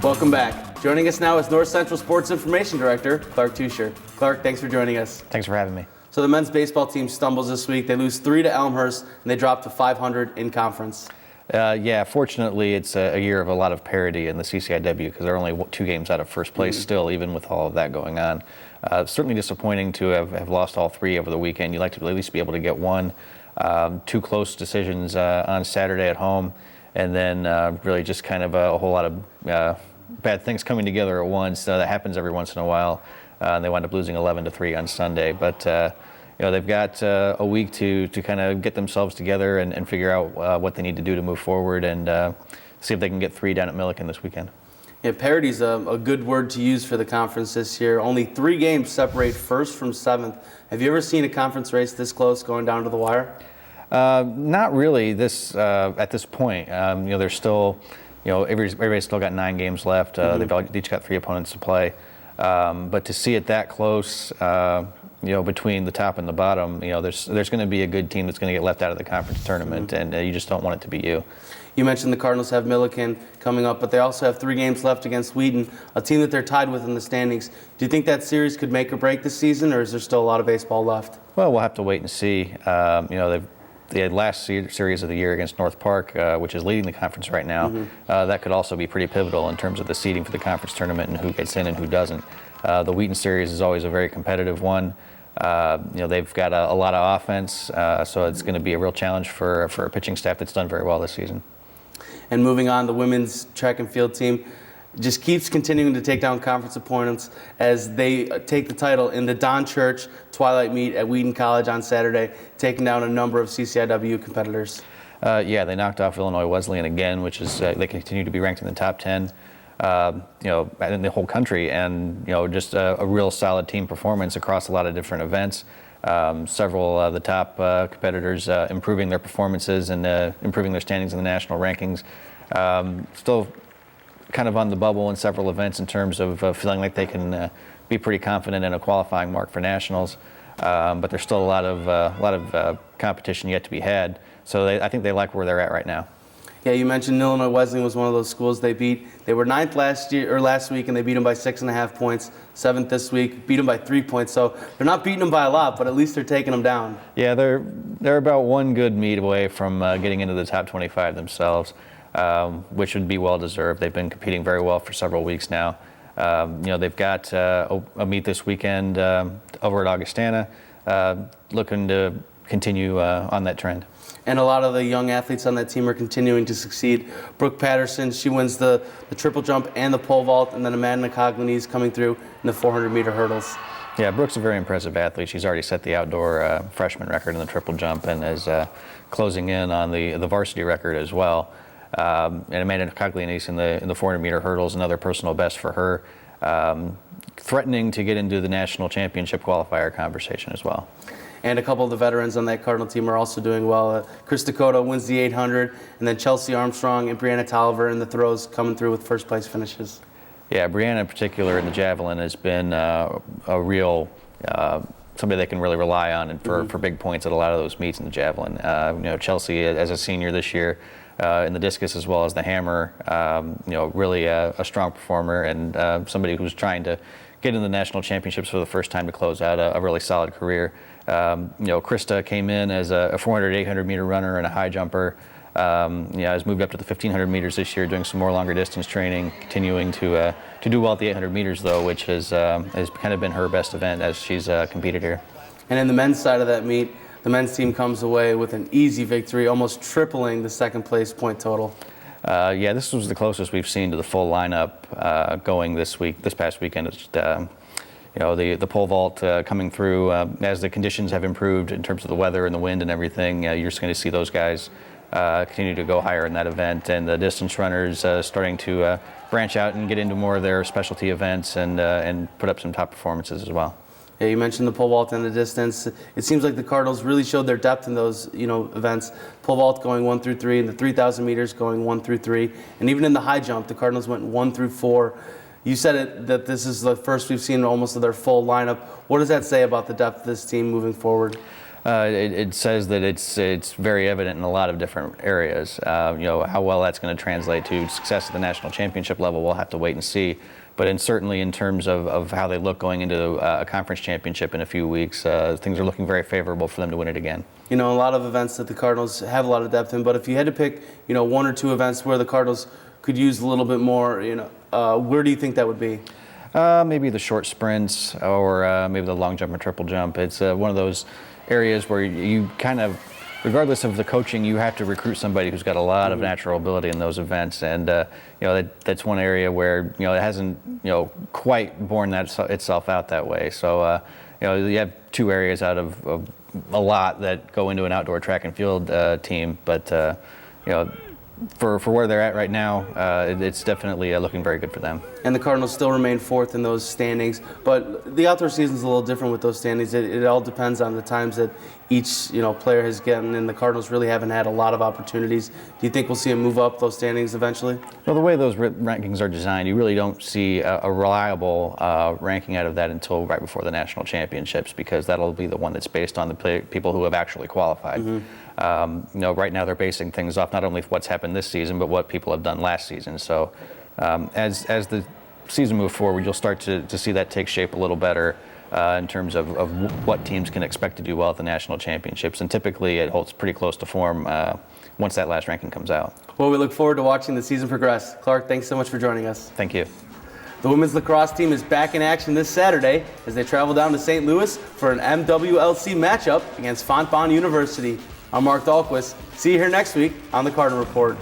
Welcome back. Joining us now is North Central Sports Information Director, Clark Teuscher. Clark, thanks for joining us. Thanks for having me. So the men's baseball team stumbles this week. They lose 3 to Elmhurst, and they drop to 500 in conference. Yeah, fortunately, it's a year of a lot of parity in the CCIW because they're only 2 games out of first place still, even with all of that going on. Certainly disappointing to have lost all 3 over the weekend. You'd like to at least be able to get one. 2 close decisions on Saturday at home, and then really just kind of a whole lot of bad things coming together at once. That happens every once in a while. They wind up losing 11-3 on Sunday, but they've got a week to kind of get themselves together and figure out what they need to do to move forward and see if they can get 3 down at Milliken this weekend. Yeah, parity's a good word to use for the conference this year. Only 3 games separate first from 7th. Have you ever seen a conference race this close going down to the wire? Not really. At this point, there's still, everybody's still got 9 games left. They've each got 3 opponents to play. But to see it that close, between the top and the bottom, there's going to be a good team that's going to get left out of the conference tournament, and you just don't want it to be you. You mentioned the Cardinals have Milliken coming up, but they also have 3 games left against Wheaton, a team that they're tied with in the standings. Do you think that series could make or break this season, or is there still a lot of baseball left? Well, we'll have to wait and see. They had last series of the year against North Park, which is leading the conference right now. That could also be pretty pivotal in terms of the seeding for the conference tournament and who gets in and who doesn't. The Wheaton series is always a very competitive one. They've got a lot of offense, so it's going to be a real challenge for a pitching staff that's done very well this season. And moving on, the women's track and field team just keeps continuing to take down conference opponents as they take the title in the Don Church Twilight Meet at Wheaton College on Saturday, taking down a number of CCIW competitors. Yeah, they knocked off Illinois Wesleyan again, which is they continue to be ranked in the top 10. In the whole country, and just a real solid team performance across a lot of different events. Several of the top competitors improving their performances and improving their standings in the national rankings. Still kind of on the bubble in several events in terms of feeling like they can be pretty confident in a qualifying mark for nationals, but there's still a lot of competition yet to be had. So I think they like where they're at right now. Yeah, you mentioned Illinois Wesleyan was one of those schools they beat. They were 9th last week, and they beat them by 6.5 points. 7th this week, beat them by 3 points. So they're not beating them by a lot, but at least they're taking them down. Yeah, they're about one good meet away from getting into the top 25 themselves, which would be well deserved. They've been competing very well for several weeks now. They've got a meet this weekend over at Augustana, looking to continue on that trend. And a lot of the young athletes on that team are continuing to succeed. Brooke Patterson, she wins the triple jump and the pole vault, and then Amanda Coglini is coming through in the 400-meter hurdles. Yeah, Brooke's a very impressive athlete. She's already set the outdoor freshman record in the triple jump and is closing in on the varsity record as well. And Amanda Coglini's in the 400-meter hurdles, another personal best for her, threatening to get into the national championship qualifier conversation as well. And a couple of the veterans on that Cardinal team are also doing well. Chris Dakota wins the 800, and then Chelsea Armstrong and Brianna Tolliver in the throws coming through with first place finishes. Yeah, Brianna in particular in the javelin has been a real somebody they can really rely on and for big points at a lot of those meets in the javelin. Chelsea as a senior this year in the discus as well as the hammer, really a strong performer and somebody who's trying to get in the national championships for the first time to close out a really solid career. Krista came in as a 400, 800 meter runner and a high jumper. Has moved up to the 1500 meters this year, doing some more longer distance training, continuing to do well at the 800 meters though, which has kind of been her best event as she's competed here. And in the men's side of that meet, the men's team comes away with an easy victory, almost tripling the second place point total. This was the closest we've seen to the full lineup going this past weekend. It's the pole vault coming through as the conditions have improved in terms of the weather and the wind and everything. You're just going to see those guys continue to go higher in that event, and the distance runners starting to branch out and get into more of their specialty events and put up some top performances as well. Yeah, you mentioned the pole vault and the distance. It seems like the Cardinals really showed their depth in those events. Pole vault going 1 through 3, and the 3,000 meters going 1 through 3, and even in the high jump, the Cardinals went 1 through 4. You said it that this is the first we've seen almost of their full lineup. What does that say about the depth of this team moving forward? it says that it's very evident in a lot of different areas. How well that's going to translate to success at the national championship level, we'll have to wait and see. But certainly in terms of how they look going into a conference championship in a few weeks, things are looking very favorable for them to win it again. A lot of events that the Cardinals have a lot of depth in, but if you had to pick, one or two events where the Cardinals could use a little bit more, where do you think that would be? Maybe the short sprints or maybe the long jump and triple jump. It's one of those areas where you kind of, regardless of the coaching, you have to recruit somebody who's got a lot of natural ability in those events, and that's one area where it hasn't quite borne itself out that way. So you have two areas out of a lot that go into an outdoor track and field team, but for where they're at right now, it's definitely looking very good for them. And the Cardinals still remain fourth in those standings, but the outdoor season's a little different with those standings. It all depends on the times that each player has gotten, and the Cardinals really haven't had a lot of opportunities. Do you think we'll see them move up those standings eventually? Well, the way those rankings are designed, you really don't see a reliable ranking out of that until right before the national championships, because that'll be the one that's based on the people who have actually qualified. Right now they're basing things off not only what's happened this season, but what people have done last season. So as the season moves forward, you'll start to see that take shape a little better in terms of what teams can expect to do well at the national championships. And typically it holds pretty close to form once that last ranking comes out. Well, we look forward to watching the season progress. Clark, thanks so much for joining us. Thank you. The women's lacrosse team is back in action this Saturday as they travel down to St. Louis for an MWLC matchup against Fontbonne University. I'm Marc Dahlquist. See you here next week on the Cardinal Report.